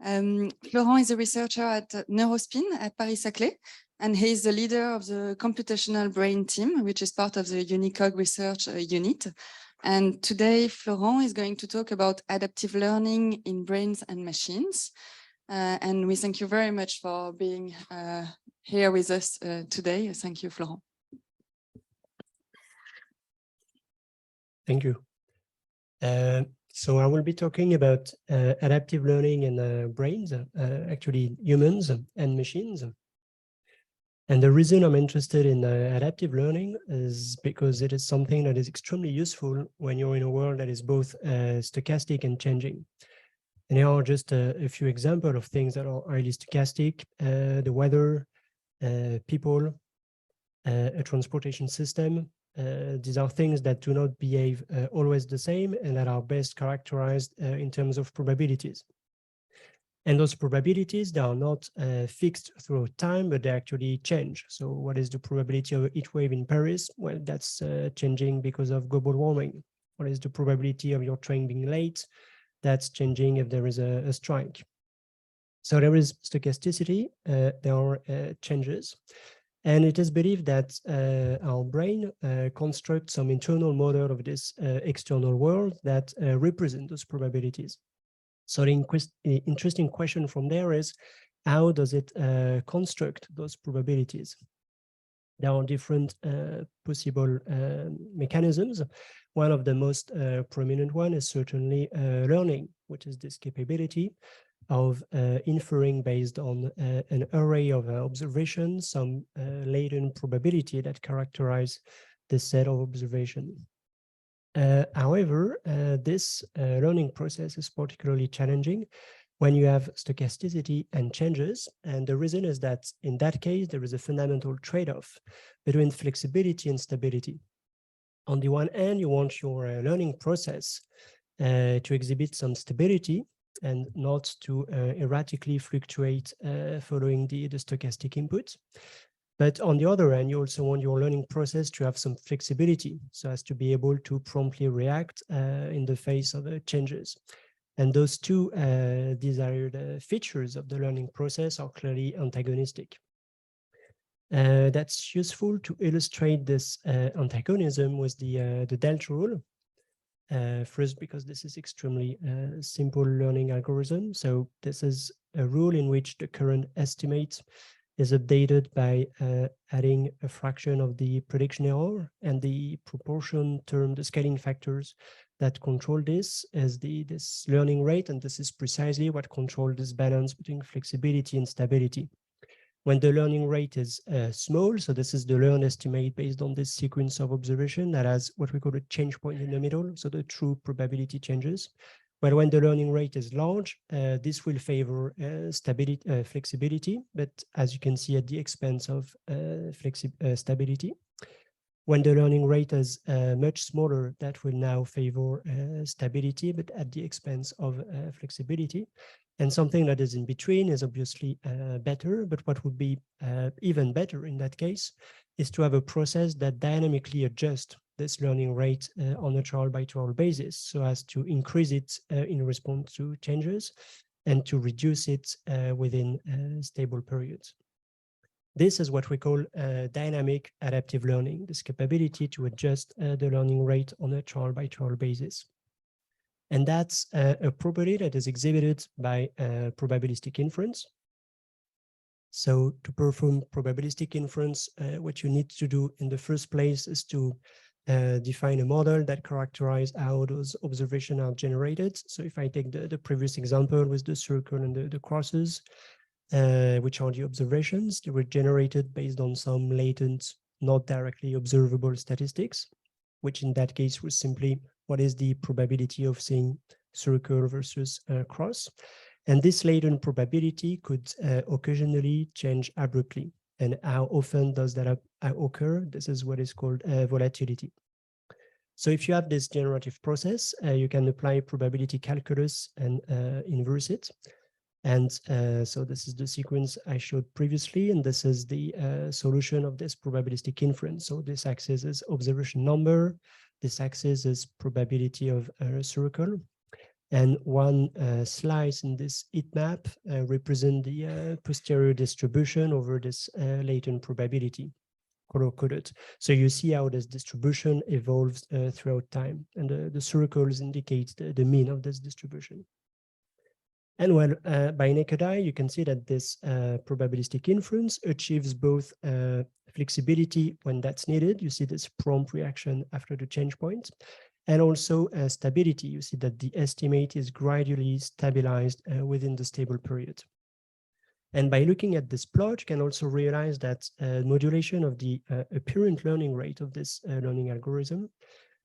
Florent is a researcher at Neurospin at Paris-Saclay, and he is the leader of the computational brain team, which is part of the Unicog research unit. And today, Florent is going to talk about adaptive learning in brains and machines. And we thank you very much for being here with us today. Thank you, Florent. Thank you. So I will be talking about adaptive learning in brains, actually humans and machines. And the reason I'm interested in adaptive learning is because it is something that is extremely useful when you're in a world that is both stochastic and changing. And here are just a few examples of things that are highly stochastic: the weather, people, a transportation system. These are things that do not behave always the same and that are best characterized in terms of probabilities. And those probabilities, they are not fixed through time, but they actually change. So what is the probability of a heat wave in Paris? Well, that's changing because of global warming. What is the probability of your train being late? That's changing if there is a strike. So there is stochasticity, there are changes. And it is believed that our brain constructs some internal model of this external world that represent those probabilities. So the interesting question from there is, how does it construct those probabilities? There are different possible mechanisms. One of the most prominent one is certainly learning, which is this capability of inferring based on an array of observations, some latent probability that characterize the set of observation. However, this learning process is particularly challenging when you have stochasticity and changes. And the reason is that in that case, there is a fundamental trade-off between flexibility and stability. On the one hand, you want your learning process to exhibit some stability and not to erratically fluctuate following the stochastic input. But on the other hand, you also want your learning process to have some flexibility so as to be able to promptly react in the face of changes. And those two desired features of the learning process are clearly antagonistic. That's useful to illustrate this antagonism with the delta rule. First, because this is extremely simple learning algorithm. So this is a rule in which the current estimate is updated by adding a fraction of the prediction error, and the proportion term, the scaling factors that control this is this learning rate, and this is precisely what controls this balance between flexibility and stability. When the learning rate is small, so this is the learned estimate based on this sequence of observation that has what we call a change point in the middle, so the true probability changes. But when the learning rate is large, this will favor flexibility, but as you can see, at the expense of stability. When the learning rate is much smaller, that will now favor stability, but at the expense of flexibility. And something that is in between is obviously better, but what would be even better in that case is to have a process that dynamically adjusts this learning rate on a trial-by-trial basis, so as to increase it in response to changes and to reduce it within stable periods. This is what we call dynamic adaptive learning, this capability to adjust the learning rate on a trial-by-trial basis. And that's a property that is exhibited by probabilistic inference. So to perform probabilistic inference, what you need to do in the first place is to define a model that characterizes how those observations are generated. So if I take the previous example with the circle and the crosses, which are the observations, they were generated based on some latent, not directly observable statistics, which in that case was simply what is the probability of seeing circle versus cross. And this latent probability could occasionally change abruptly. And how often does that occur? This is what is called volatility. So if you have this generative process, you can apply probability calculus and inverse it. And so this is the sequence I showed previously, and this is the solution of this probabilistic inference. So this axis is observation number, this axis is probability of a circle. And one slice in this heat map represents the posterior distribution over this latent probability, color-coded. So you see how this distribution evolves throughout time, and the circles indicate the mean of this distribution. And well, by naked eye, you can see that this probabilistic inference achieves both flexibility when that's needed. You see this prompt reaction after the change point, and also stability. You see that the estimate is gradually stabilized within the stable period. And by looking at this plot, you can also realize that modulation of the apparent learning rate of this learning algorithm.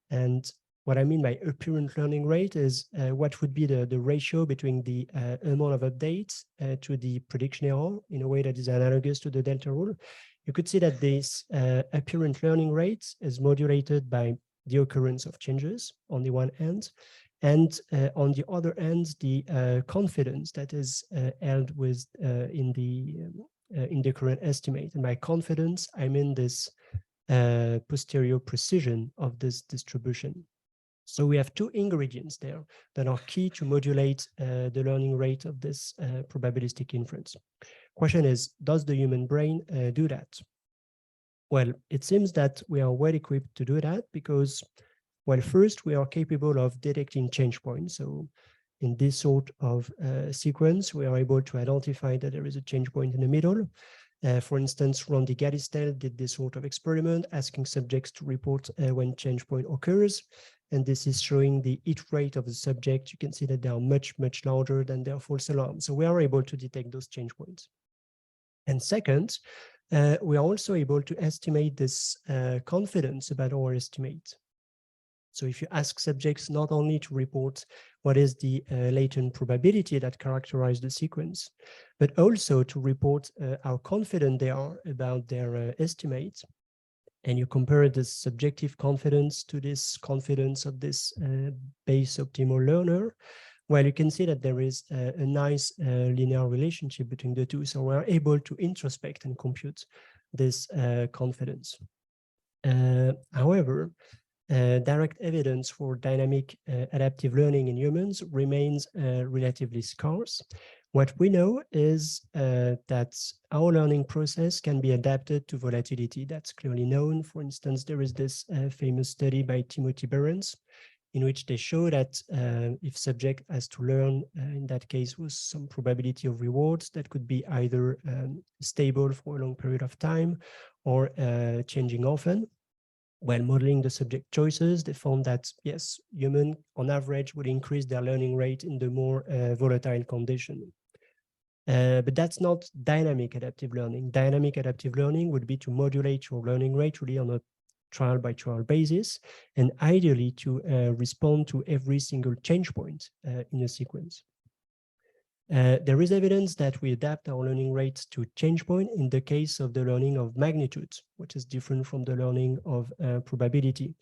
And what I mean by apparent learning rate is what would be the ratio between the amount of updates to the prediction error in a way that is analogous to the delta rule. You could see that this apparent learning rate is modulated by the occurrence of changes on the one hand, and on the other hand, the confidence that is held with in the current estimate. And by confidence, I mean this posterior precision of this distribution. So we have two ingredients there that are key to modulate the learning rate of this probabilistic inference. Question is, does the human brain do that? Well, it seems that we are well equipped to do that because, well, first, we are capable of detecting change points. So in this sort of sequence, we are able to identify that there is a change point in the middle. For instance, Randy Gaddistel did this sort of experiment, asking subjects to report when change point occurs. And this is showing the hit rate of the subject. You can see that they are much, much larger than their false alarm. So we are able to detect those change points. And second, we are also able to estimate this confidence about our estimate. So if you ask subjects not only to report what is the latent probability that characterizes the sequence, but also to report how confident they are about their estimate, and you compare this subjective confidence to this confidence of this base optimal learner, well, you can see that there is a nice linear relationship between the two. So we're able to introspect and compute this confidence. However, direct evidence for dynamic adaptive learning in humans remains relatively scarce. What we know is that our learning process can be adapted to volatility. That's clearly known. For instance, there is this famous study by Timothy Behrens, in which they show that if subject has to learn, in that case, with some probability of rewards, that could be either stable for a long period of time or changing often. While modeling the subject choices, they found that, yes, humans on average would increase their learning rate in the more volatile condition. But that's not dynamic adaptive learning. Dynamic adaptive learning would be to modulate your learning rate really on a trial by trial basis, and ideally to respond to every single change point in a sequence. There is evidence that we adapt our learning rates to change point in the case of the learning of magnitude, which is different from the learning of probability.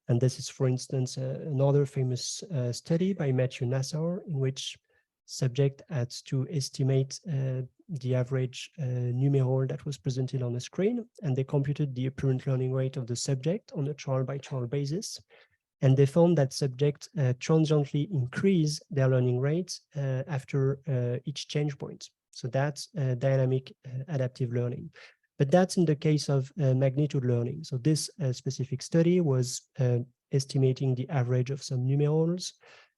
And this is, for instance, another famous study by Matthew Nassar, in which subject had to estimate the average numeral that was presented on the screen, and they computed the apparent learning rate of the subject on a trial by trial basis. And they found that subjects transiently increase their learning rates after each change point. So that's dynamic adaptive learning. But that's in the case of magnitude learning. So this specific study was estimating the average of some numerals.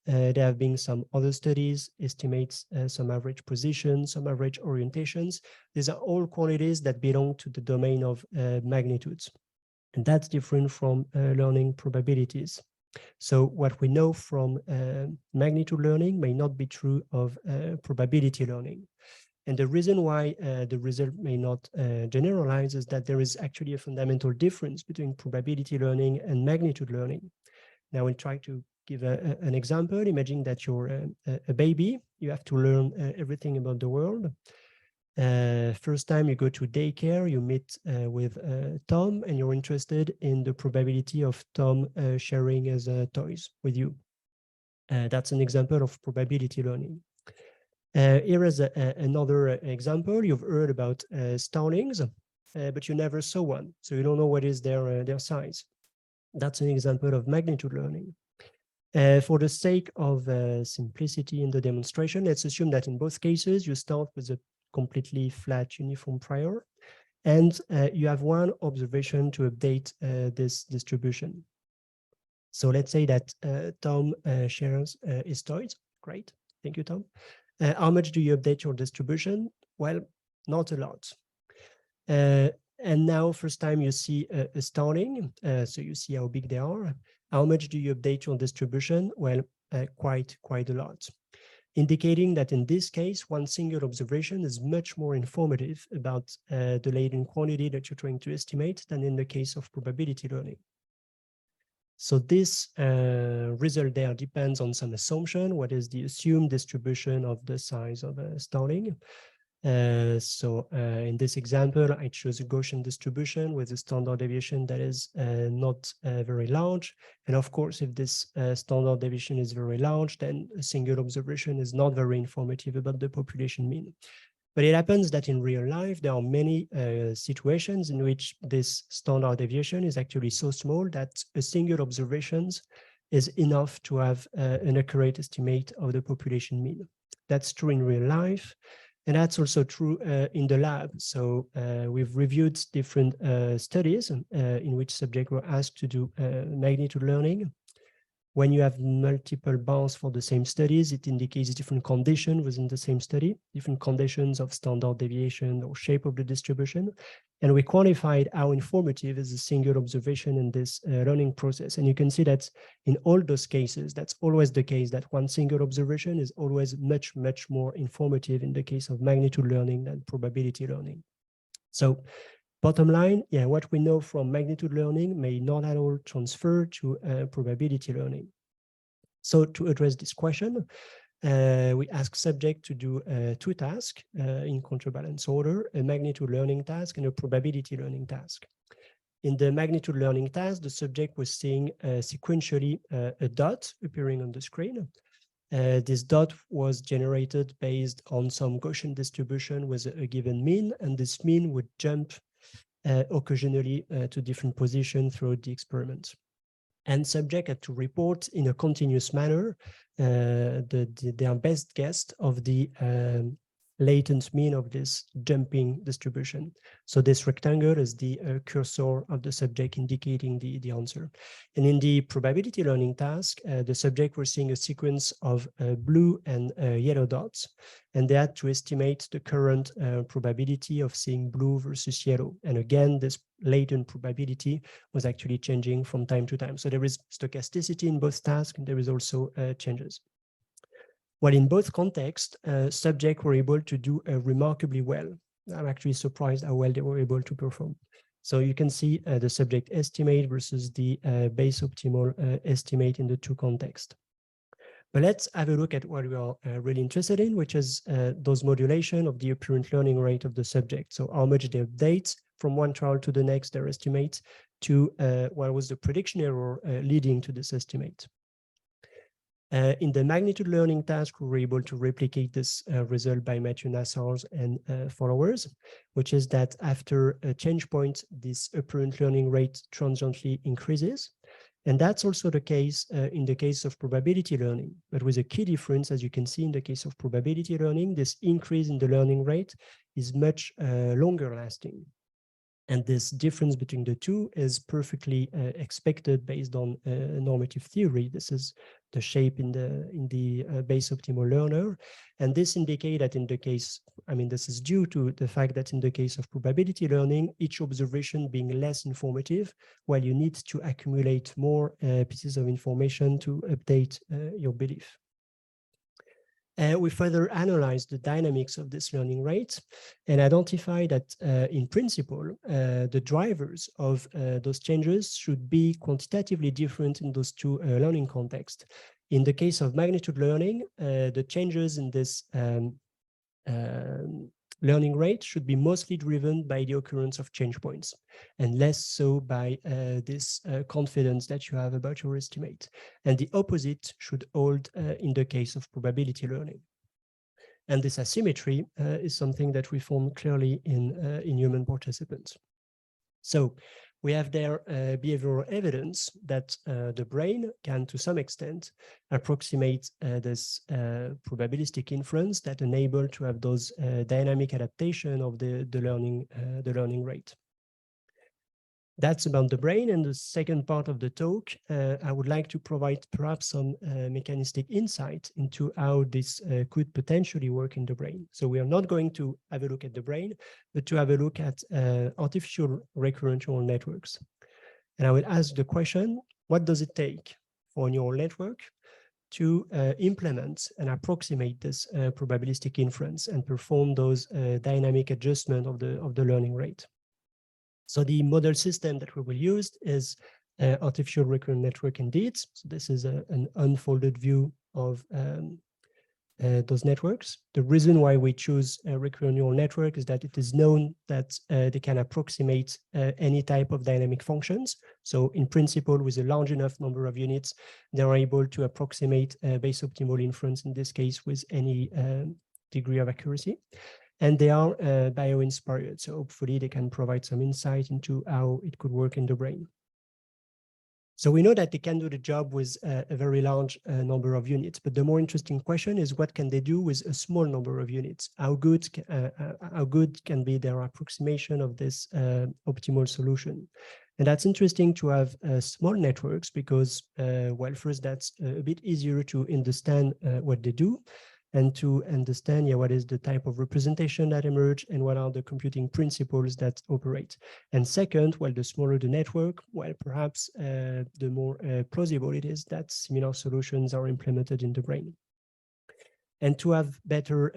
There have been some other studies, estimates some average positions, some average orientations. These are all quantities that belong to the domain of magnitudes. And that's different from learning probabilities. So what we know from magnitude learning may not be true of probability learning. And the reason why the result may not generalize is that there is actually a fundamental difference between probability learning and magnitude learning. Now we'll try to give an example. Imagine that you're a baby. You have to learn everything about the world. First time you go to daycare, you meet with Tom, and you're interested in the probability of Tom sharing his toys with you. That's an example of probability learning. Here is another example. You've heard about starlings, but you never saw one, so you don't know what is their size. That's an example of magnitude learning. For the sake of simplicity in the demonstration, let's assume that in both cases, you start with a completely flat uniform prior, and you have one observation to update this distribution. So let's say that Tom shares his toys. Great, thank you, Tom. How much do you update your distribution? Well, not a lot. And now first time you see a starting, so you see how big they are. How much do you update your distribution? Well, quite a lot, indicating that in this case, one single observation is much more informative about the latent quantity that you're trying to estimate than in the case of probability learning. So this result there depends on some assumption. What is the assumed distribution of the size of a starting? In this example, I chose a Gaussian distribution with a standard deviation that is not very large. And of course, if this standard deviation is very large, then a single observation is not very informative about the population mean. But it happens that in real life, there are many situations in which this standard deviation is actually so small that a single observation is enough to have an accurate estimate of the population mean. That's true in real life. And that's also true in the lab. So we've reviewed different studies in which subjects were asked to do magnitude learning. When you have multiple bars for the same studies, it indicates different conditions within the same study, different conditions of standard deviation or shape of the distribution. And we quantified how informative is a single observation in this learning process. And you can see that in all those cases, that's always the case, that one single observation is always much more informative in the case of magnitude learning than probability learning. So bottom line, yeah, what we know from magnitude learning may not at all transfer to probability learning. So to address this question, we ask subject to do two tasks in counterbalance order, a magnitude learning task and a probability learning task. In the magnitude learning task, the subject was seeing sequentially a dot appearing on the screen. This dot was generated based on some Gaussian distribution with a given mean, and this mean would jump occasionally to different positions throughout the experiment. And subject had to report in a continuous manner their best guess of the latent mean of this jumping distribution. So this rectangle is the cursor of the subject indicating the answer. And in the probability learning task, the subject were seeing a sequence of blue and yellow dots, and they had to estimate the current probability of seeing blue versus yellow. And again, this latent probability was actually changing from time to time. So there is stochasticity in both tasks, and there is also changes. Well, in both contexts, subjects were able to do remarkably well. I'm actually surprised how well they were able to perform. So you can see the subject estimate versus the base optimal estimate in the two contexts. But let's have a look at what we are really interested in, which is those modulation of the apparent learning rate of the subject. So how much they update from one trial to the next, their estimate, to what was the prediction error leading to this estimate. In the magnitude learning task, we were able to replicate this result by Matthew Nassar's and followers, which is that after a change point, this apparent learning rate transiently increases. And that's also the case in the case of probability learning, but with a key difference, as you can see in the case of probability learning, this increase in the learning rate is much longer lasting. And this difference between the two is perfectly expected based on normative theory. This is the shape in the base optimal learner. And this indicates that in the case, I mean, this is due to the fact that in the case of probability learning, each observation being less informative, while you need to accumulate more pieces of information to update your belief. We further analyzed the dynamics of this learning rate and identified that in principle, the drivers of those changes should be quantitatively different in those two learning contexts. In the case of magnitude learning, the changes in this learning rate should be mostly driven by the occurrence of change points and less so by this confidence that you have about your estimate. And the opposite should hold in the case of probability learning. And this asymmetry is something that we found clearly in human participants. So we have there behavioral evidence that the brain can, to some extent, approximate this probabilistic inference that enable to have those dynamic adaptation of the learning rate. That's about the brain. And the second part of the talk, I would like to provide perhaps some mechanistic insight into how this could potentially work in the brain. So we are not going to have a look at the brain, but to have a look at artificial recurrent neural networks. And I will ask the question, what does it take for a neural network to implement and approximate this probabilistic inference and perform those dynamic adjustment of the learning rate? So the model system that we will use is artificial recurrent network indeed. So this is an unfolded view of those networks. The reason why we choose a recurrent neural network is that it is known that they can approximate any type of dynamic functions. So in principle, with a large enough number of units, they are able to approximate base optimal inference, in this case, with any degree of accuracy. And they are bio-inspired. So hopefully they can provide some insight into how it could work in the brain. So we know that they can do the job with a very large number of units, but the more interesting question is what can they do with a small number of units? How good can be their approximation of this optimal solution? And that's interesting to have small networks because, well, first, that's a bit easier to understand what they do, and to understand what is the type of representation that emerge and what are the computing principles that operate. And second, well, the smaller the network, well, perhaps the more plausible it is that similar solutions are implemented in the brain. And to have better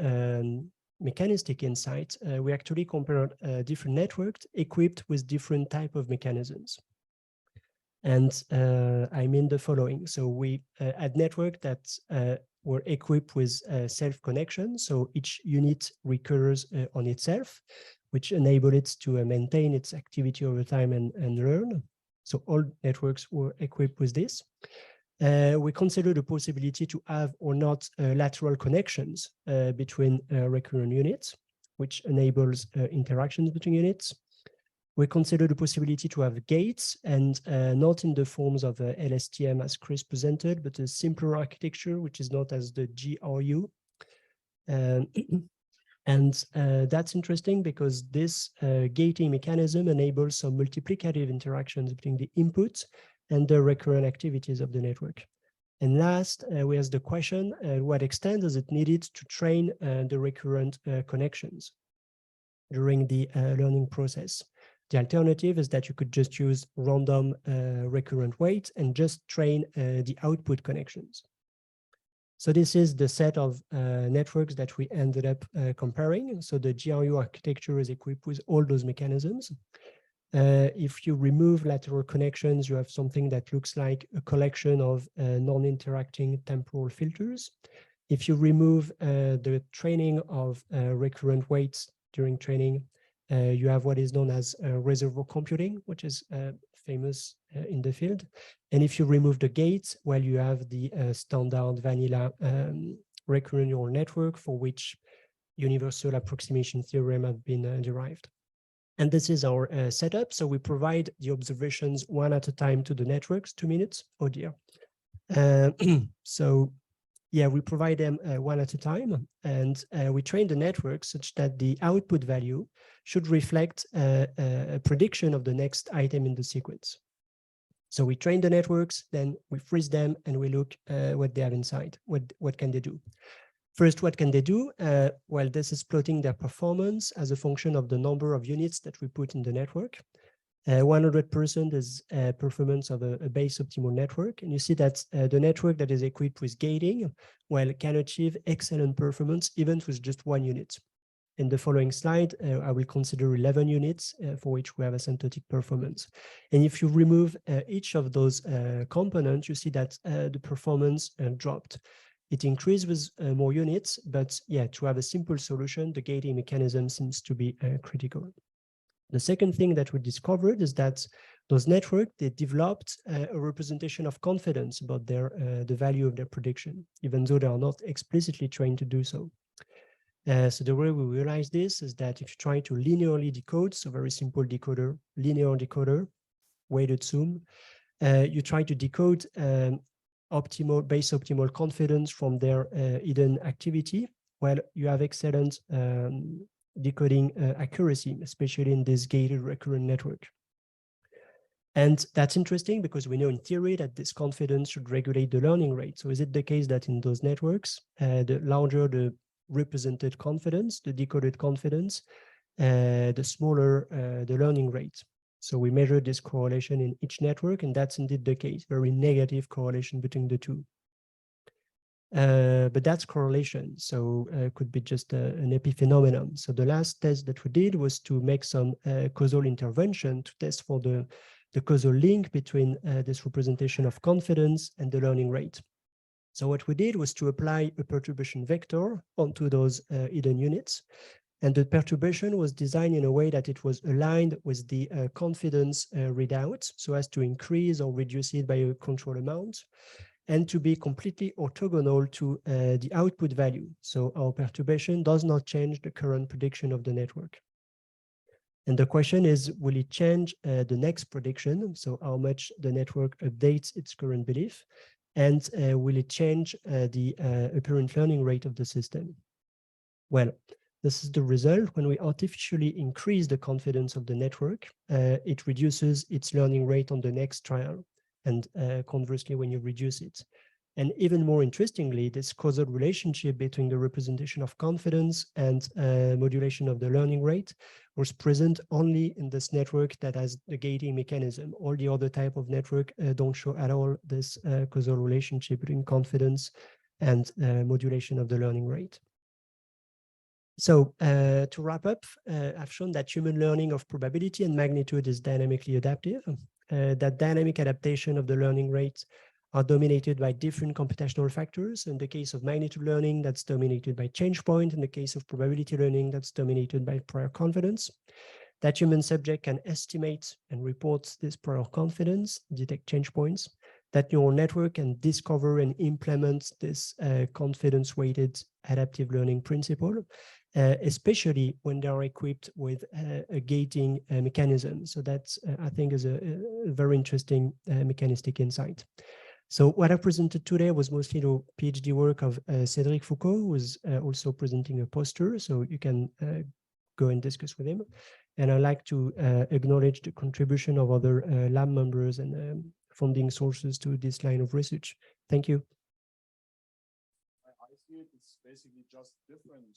mechanistic insight, we actually compared different networks equipped with different type of mechanisms. And I mean the following. So we had network that were equipped with self-connection. So each unit recurs on itself, which enable it to maintain its activity over time and learn. So all networks were equipped with this. We consider the possibility to have or not lateral connections between recurrent units, which enables interactions between units. We consider the possibility to have gates, and not in the forms of LSTM as Chris presented, but a simpler architecture, which is known as the GRU. And that's interesting because this gating mechanism enables some multiplicative interactions between the input and the recurrent activities of the network. And last, we ask the question, what extent is it needed to train the recurrent connections during the learning process? The alternative is that you could just use random recurrent weights and just train the output connections. So this is the set of networks that we ended up comparing. So the GRU architecture is equipped with all those mechanisms. If you remove lateral connections, you have something that looks like a collection of non-interacting temporal filters. If you remove the training of recurrent weights during training, you have what is known as reservoir computing, which is famous in the field. And if you remove the gates, well, you have the standard vanilla recurrent neural network for which universal approximation theorem have been derived. And this is our setup. So we provide the observations one at a time to the networks, 2 minutes. Oh dear. So yeah, we provide them one at a time, and we train the network such that the output value should reflect a prediction of the next item in the sequence. So we train the networks, then we freeze them, and we look what they have inside. What can they do? First, what can they do? Well, this is plotting their performance as a function of the number of units that we put in the network. 100% is performance of a base optimal network. And you see that the network that is equipped with gating, well, can achieve excellent performance even with just 1 unit. In the following slide, I will consider 11 units for which we have asymptotic performance. And if you remove each of those components, you see that the performance dropped. It increased with more units, but yeah, to have a simple solution, the gating mechanism seems to be critical. The second thing that we discovered is that those networks, they developed a representation of confidence about the value of their prediction, even though they are not explicitly trained to do so. So the way we realize this is that if you try to linearly decode, so very simple decoder, linear decoder, weighted sum. You try to decode base optimal confidence from their hidden activity. Well, you have excellent decoding accuracy, especially in this gated recurrent network. And that's interesting because we know in theory that this confidence should regulate the learning rate. So is it the case that in those networks, the larger the represented confidence, the decoded confidence, the smaller the learning rate? So we measure this correlation in each network, and that's indeed the case, very negative correlation between the two. But that's correlation, so could be just an epiphenomenon. So the last test that we did was to make some causal intervention to test for the causal link between this representation of confidence and the learning rate. So what we did was to apply a perturbation vector onto those hidden units. And the perturbation was designed in a way that it was aligned with the confidence readout, so as to increase or reduce it by a control amount, and to be completely orthogonal to the output value. So our perturbation does not change the current prediction of the network. And the question is, will it change the next prediction? So how much the network updates its current belief? And will it change the apparent learning rate of the system? Well, this is the result. When we artificially increase the confidence of the network, it reduces its learning rate on the next trial. And conversely, when you reduce it. And even more interestingly, this causal relationship between the representation of confidence and modulation of the learning rate was present only in this network that has the gating mechanism. All the other type of network don't show at all this causal relationship between confidence and modulation of the learning rate. So to wrap up, I've shown that human learning of probability and magnitude is dynamically adaptive, that dynamic adaptation of the learning rate are dominated by different computational factors. In the case of magnitude learning, that's dominated by change point. In the case of probability learning, that's dominated by prior confidence. That human subject can estimate and report this prior confidence, detect change points. That neural network can discover and implement this confidence-weighted adaptive learning principle, especially when they are equipped with a gating mechanism. So that's, I think, is a very interesting mechanistic insight. So what I presented today was mostly the PhD work of Cédric Foucault, who is also presenting a poster, so you can go and discuss with him. And I'd like to acknowledge the contribution of other lab members and funding sources to this line of research. Thank you. I see it's basically just different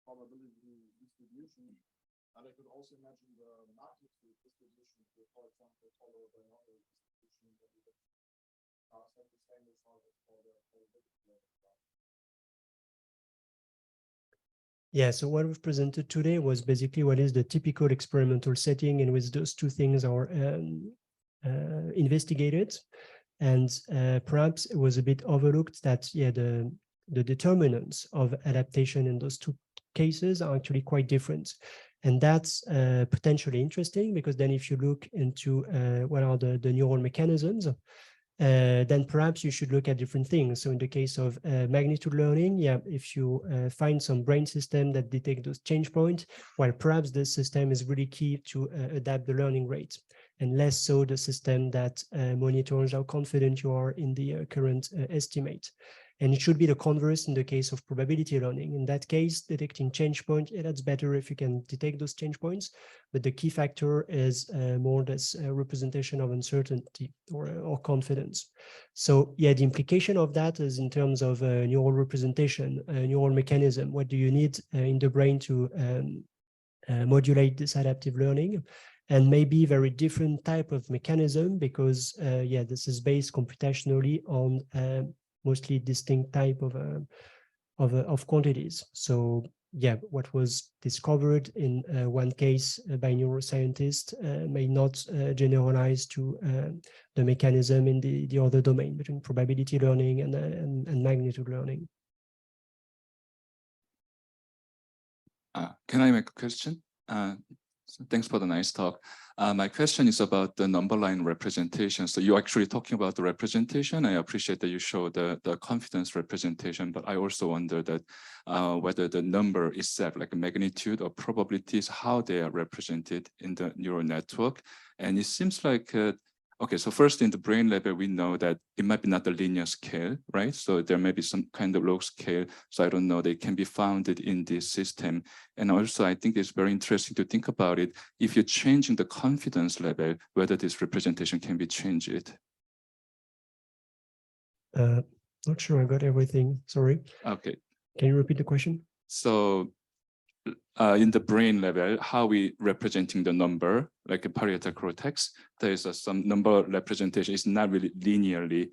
probability distribution, and I could also imagine the magnitude distribution to, for example, follow the other distribution that we have the same result as for the probability. Yeah, so what we've presented today was basically what is the typical experimental setting in which those two things are investigated. And perhaps it was a bit overlooked that, yeah, the determinants of adaptation in those two cases are actually quite different. And that's potentially interesting, because then if you look into what are the neural mechanisms, then perhaps you should look at different things. So in the case of magnitude learning, yeah, if you find some brain system that detect those change points, well, perhaps this system is really key to adapt the learning rate, and less so the system that monitors how confident you are in the current estimate. And it should be the converse in the case of probability learning. In that case, detecting change point, yeah, that's better if you can detect those change points. But the key factor is more this representation of uncertainty or confidence. So yeah, the implication of that is in terms of neural representation, neural mechanism. What do you need in the brain to modulate this adaptive learning? And maybe very different type of mechanism, because yeah, this is based computationally on mostly distinct type of quantities. So yeah, what was discovered in one case by neuroscientists may not generalize to the mechanism in the other domain between probability learning and magnitude learning. Can I make a question? So thanks for the nice talk. My question is about the number line representation. So you're actually talking about the representation. I appreciate that you show the confidence representation, but I also wonder that whether the number itself, like a magnitude or probabilities, how they are represented in the neural network. And it seems like, okay, so first in the brain level, we know that it might be not a linear scale, right? So there may be some kind of log scale. So I don't know, they can be founded in this system. And also I think it's very interesting to think about it. If you're changing the confidence level, whether this representation can be changed. Not sure I got everything, sorry. Okay. Can you repeat the question? So in the brain level, how we representing the number, like a parietal cortex, there is some number representation. It's not really linearly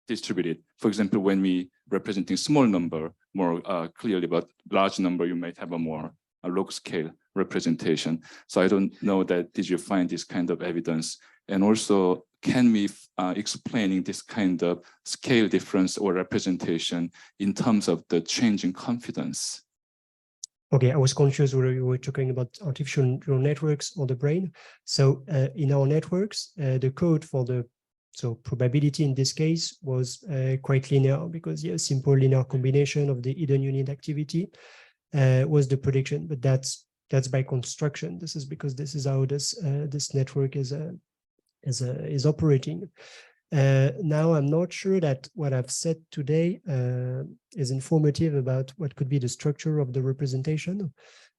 distributed. For example, when we representing small number more clearly, but large number, you might have a more log scale representation. So I don't know that, did you find this kind of evidence? And also, can we explaining this kind of scale difference or representation in terms of the change in confidence? Okay, I was confused whether you were talking about artificial neural networks or the brain. So in our networks, the code for the probability in this case was quite linear, because simple linear combination of the hidden unit activity was the prediction. But that's by construction. This is because this is how this network is operating. Now, I'm not sure that what I've said today is informative about what could be the structure of the representation.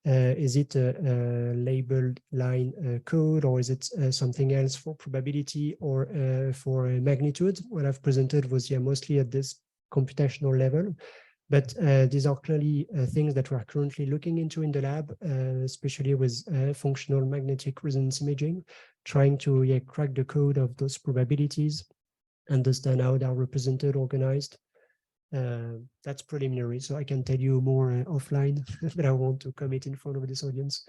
Is it a labeled line code, or is it something else for probability or for magnitude? What I've presented was mostly at this computational level. But these are clearly things that we're currently looking into in the lab, especially with functional magnetic resonance imaging, trying to crack the code of those probabilities, understand how they are represented, organized. That's preliminary, so I can tell you more offline, but I want to commit in front of this audience.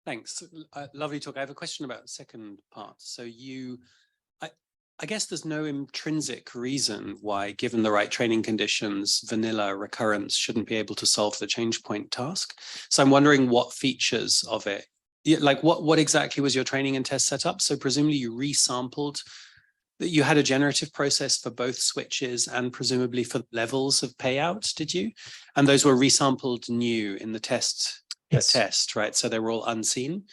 Thanks. Lovely talk. I have a question about the second part. So I guess there's no intrinsic reason why, given the right training conditions, vanilla recurrence shouldn't be able to solve the change point task. So I'm wondering what features of it, like what exactly was your training and test setup? So presumably you resampled, that you had a generative process for both switches and presumably for levels of payout, did you? And those were resampled new in the test. Yes. Test, right? So they were all unseen.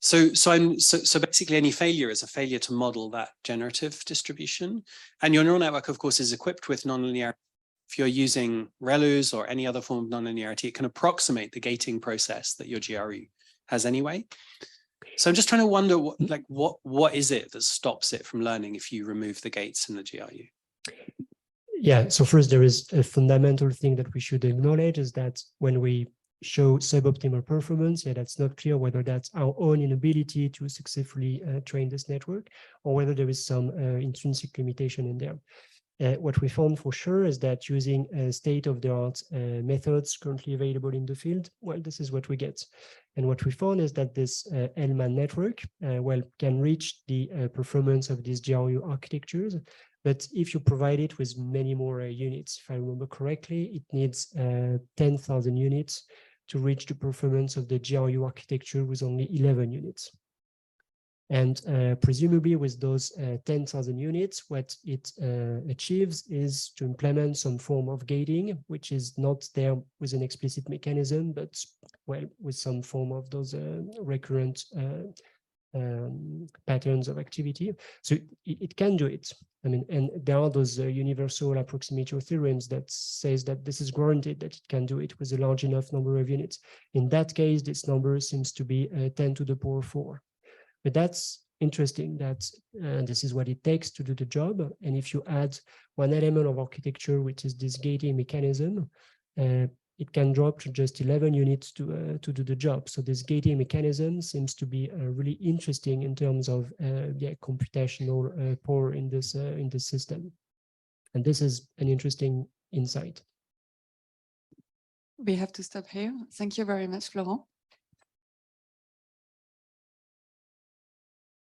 So basically any failure is a failure to model that generative distribution. And your neural network, of course, is equipped with nonlinearity. If you're using ReLUs or any other form of nonlinearity, it can approximate the gating process that your GRU has anyway. So I'm just trying to wonder what is it that stops it from learning if you remove the gates in the GRU? Yeah, so first there is a fundamental thing that we should acknowledge, is that when we show suboptimal performance, that's not clear whether that's our own inability to successfully train this network, or whether there is some intrinsic limitation in there. What we found for sure is that using state-of-the-art methods currently available in the field, well, this is what we get. And what we found is that this L-man network, can reach the performance of these GRU architectures. But if you provide it with many more units, if I remember correctly, it needs 10,000 units to reach the performance of the GRU architecture with only 11 units. And presumably with those 10,000 units, what it achieves is to implement some form of gating, which is not there with an explicit mechanism, but with some form of those recurrent patterns of activity. So it can do it. I mean, and there are those universal approximatio theorems that says that this is guaranteed that it can do it with a large enough number of units. In that case, this number seems to be 10 to the power 4. But that's interesting, that this is what it takes to do the job. And if you add one element of architecture, which is this gating mechanism, it can drop to just 11 units to do the job. So this gating mechanism seems to be really interesting in terms of computational power in this system. And this is an interesting insight. We have to stop here. Thank you very much, Florent.